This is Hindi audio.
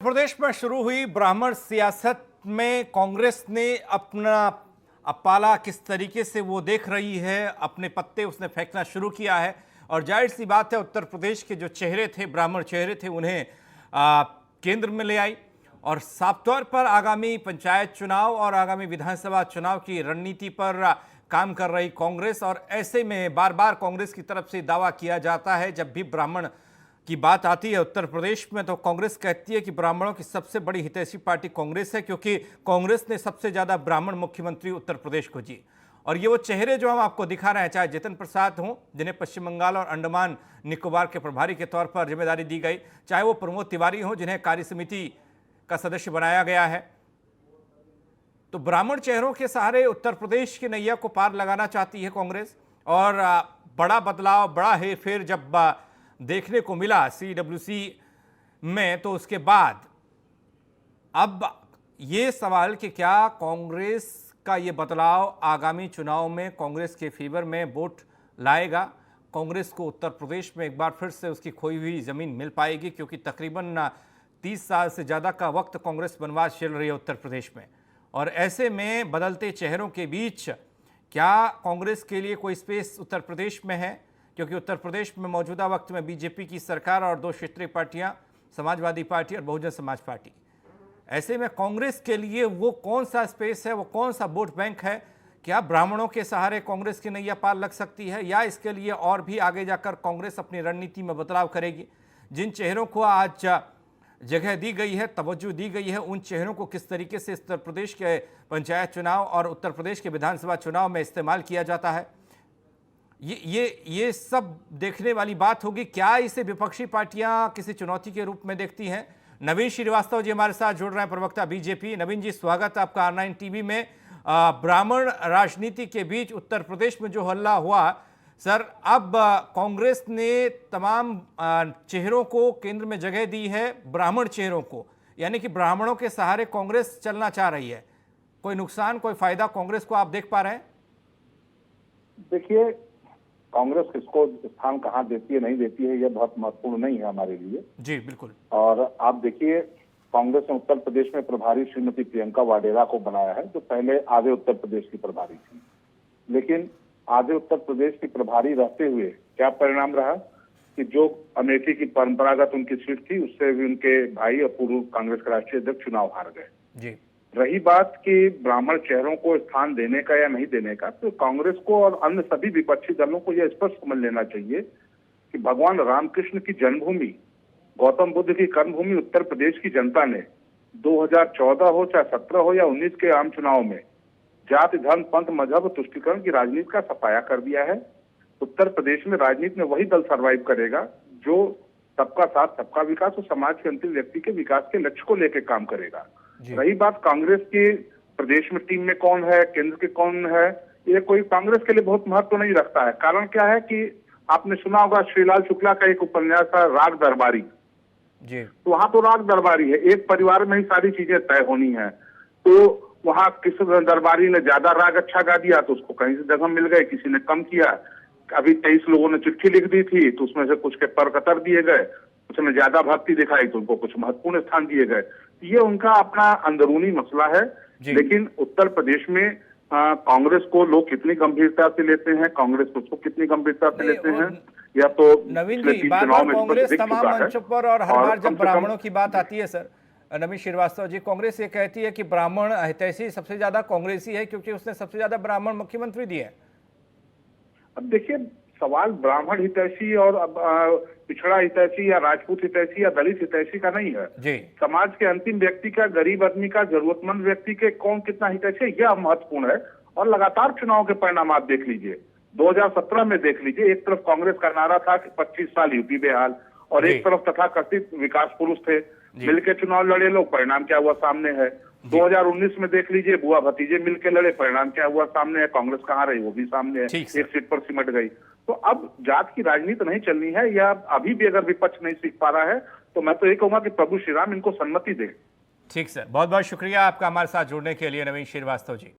प्रदेश में शुरू हुई ब्राह्मण सियासत में कांग्रेस ने अपना पाला किस तरीके से वो देख रही है, अपने पत्ते उसने फेंकना शुरू किया है। और जाहिर सी बात है, उत्तर प्रदेश के जो चेहरे थे, ब्राह्मण चेहरे थे, उन्हें केंद्र में ले आई और साफ तौर पर आगामी पंचायत चुनाव और आगामी विधानसभा चुनाव की रणनीति पर काम कर रही कांग्रेस। और ऐसे में बार बार कांग्रेस की तरफ से दावा किया जाता है, जब भी ब्राह्मण की बात आती है उत्तर प्रदेश में, तो कांग्रेस कहती है कि ब्राह्मणों की सबसे बड़ी हितैषी पार्टी कांग्रेस है, क्योंकि कांग्रेस ने सबसे ज्यादा ब्राह्मण मुख्यमंत्री उत्तर प्रदेश को दिए। और ये वो चेहरे जो हम आपको दिखा रहे हैं, चाहे जितिन प्रसाद हों, जिन्हें पश्चिम बंगाल और अंडमान निकोबार के प्रभारी के तौर पर जिम्मेदारी दी गई, चाहे वो प्रमोद तिवारी हों, जिन्हें कार्य समिति का सदस्य बनाया गया है। तो ब्राह्मण चेहरों के सहारे उत्तर प्रदेश की नैया को पार लगाना चाहती है कांग्रेस। और बड़ा बदलाव, बड़ा हेरफेर जब देखने को मिला CWC में, तो उसके बाद अब ये सवाल कि क्या कांग्रेस का ये बदलाव आगामी चुनाव में कांग्रेस के फेवर में वोट लाएगा, कांग्रेस को उत्तर प्रदेश में एक बार फिर से उसकी खोई हुई जमीन मिल पाएगी, क्योंकि तकरीबन 30 साल से ज़्यादा का वक्त कांग्रेस बनवास चल रही है उत्तर प्रदेश में। और ऐसे में बदलते चेहरों के बीच क्या कांग्रेस के लिए कोई स्पेस उत्तर प्रदेश में है, क्योंकि उत्तर प्रदेश में मौजूदा वक्त में बीजेपी की सरकार और दो क्षेत्रीय पार्टियां, समाजवादी पार्टी और बहुजन समाज पार्टी। ऐसे में कांग्रेस के लिए वो कौन सा स्पेस है, वो कौन सा वोट बैंक है? क्या ब्राह्मणों के सहारे कांग्रेस की नैया पार लग सकती है, या इसके लिए और भी आगे जाकर कांग्रेस अपनी रणनीति में बदलाव करेगी? जिन चेहरों को आज जगह दी गई है, तवज्जो दी गई है, उन चेहरों को किस तरीके से उत्तर प्रदेश के पंचायत चुनाव और उत्तर प्रदेश के विधानसभा चुनाव में इस्तेमाल किया जाता है, ये सब देखने वाली बात होगी। क्या इसे विपक्षी पार्टियां किसी चुनौती के रूप में देखती हैं? नवीन श्रीवास्तव जी हमारे साथ जुड़ रहे हैं, प्रवक्ता बीजेपी। नवीन जी, स्वागत आपका R9 टीवी में। ब्राह्मण राजनीति के बीच उत्तर प्रदेश में जो हल्ला हुआ, सर, अब कांग्रेस ने तमाम चेहरों को केंद्र में जगह दी है, ब्राह्मण चेहरों को, यानी कि ब्राह्मणों के सहारे कांग्रेस चलना चाह रही है। कोई नुकसान, कोई फायदा कांग्रेस को आप देख पा रहे हैं? देखिए, कांग्रेस किसको स्थान कहां देती है, नहीं देती है, यह बहुत महत्वपूर्ण नहीं है हमारे लिए। जी बिल्कुल। और आप देखिए, कांग्रेस ने उत्तर प्रदेश में प्रभारी श्रीमती प्रियंका वाडेरा को बनाया है, जो पहले आधे उत्तर प्रदेश की प्रभारी थी। लेकिन आधे उत्तर प्रदेश की प्रभारी रहते हुए क्या परिणाम रहा कि जो अमेठी की परंपरागत उनकी सीट थी, उससे भी उनके भाई और पूर्व कांग्रेस के राष्ट्रीय अध्यक्ष चुनाव हार गए। जी। रही बात कि ब्राह्मण चेहरों को स्थान देने का या नहीं देने का, तो कांग्रेस को और अन्य सभी विपक्षी दलों को यह स्पष्ट समझ लेना चाहिए कि भगवान रामकृष्ण की जन्मभूमि, गौतम बुद्ध की कर्मभूमि उत्तर प्रदेश की जनता ने 2014 हो, चाहे 17 हो या 19 के आम चुनाव में जाति, धर्म, पंथ, मजहब और तुष्टीकरण की राजनीति का सफाया कर दिया है। उत्तर प्रदेश में राजनीति में वही दल सर्वाइव करेगा जो सबका साथ, सबका विकास और समाज के अंतिम व्यक्ति के विकास के लक्ष्य को लेकर काम करेगा। रही बात कांग्रेस की प्रदेश में टीम में कौन है, केंद्र के कौन है, ये कोई कांग्रेस के लिए बहुत महत्व नहीं रखता है। कारण क्या है कि आपने सुना होगा श्रीलाल शुक्ला का एक उपन्यास था, राग दरबारी। जी। तो वहां तो राग दरबारी है, एक परिवार में ही सारी चीजें तय होनी है। तो वहां किस दरबारी ने ज्यादा राग अच्छा गा दिया तो उसको कहीं से जगह मिल गए, किसी ने कम किया। अभी 23 लोगों ने चिट्ठी लिख दी थी, तो उसमें से कुछ के पर कतर दिए गए, उसने ज्यादा भक्ति दिखाई तो उनको कुछ महत्वपूर्ण स्थान दिए गए। ये उनका अपना अंदरूनी मसला है। लेकिन उत्तर प्रदेश में कांग्रेस को लोग कितनी गंभीरता से लेते हैं, कांग्रेस उसको कितनी गंभीरता से लेते हैं, या तो नवीन जी, बार बार कांग्रेस तमाम मंचों पर और हर बार जब ब्राह्मणों की बात आती है, सर नवीन श्रीवास्तव जी, कांग्रेस ये कहती है कि ब्राह्मण हितैषी सबसे ज्यादा कांग्रेसी है, क्योंकि उसने सबसे ज्यादा ब्राह्मण मुख्यमंत्री दिए हैं। अब देखिए, सवाल ब्राह्मण हितैषी और पिछड़ा हितैषी या राजपूत हितैषी या दलित हितैषी का नहीं है जी। समाज के अंतिम व्यक्ति का, गरीब आदमी का, जरूरतमंद व्यक्ति के कौन कितना हितैषी है, यह महत्वपूर्ण है। और लगातार चुनाव के परिणाम आप देख लीजिए, 2017 में देख लीजिए, एक तरफ कांग्रेस का नारा था कि 25 साल यूपी बेहाल, और एक तरफ तथाकथित विकास पुरुष थे, मिलकर चुनाव लड़े लोग, परिणाम क्या हुआ सामने है। 2019 में देख लीजिए, बुआ भतीजे मिलकर लड़े, परिणाम क्या हुआ सामने है। कांग्रेस कहाँ रही, वो भी सामने है, एक सीट पर सिमट गई। तो अब जात की राजनीति नहीं चलनी है, या अभी भी अगर विपक्ष नहीं सीख पा रहा है, तो मैं तो ये कहूंगा कि प्रभु श्री राम इनको सम्मति दे। ठीक सर, बहुत बहुत शुक्रिया आपका हमारे साथ जुड़ने के लिए, नवीन श्रीवास्तव जी।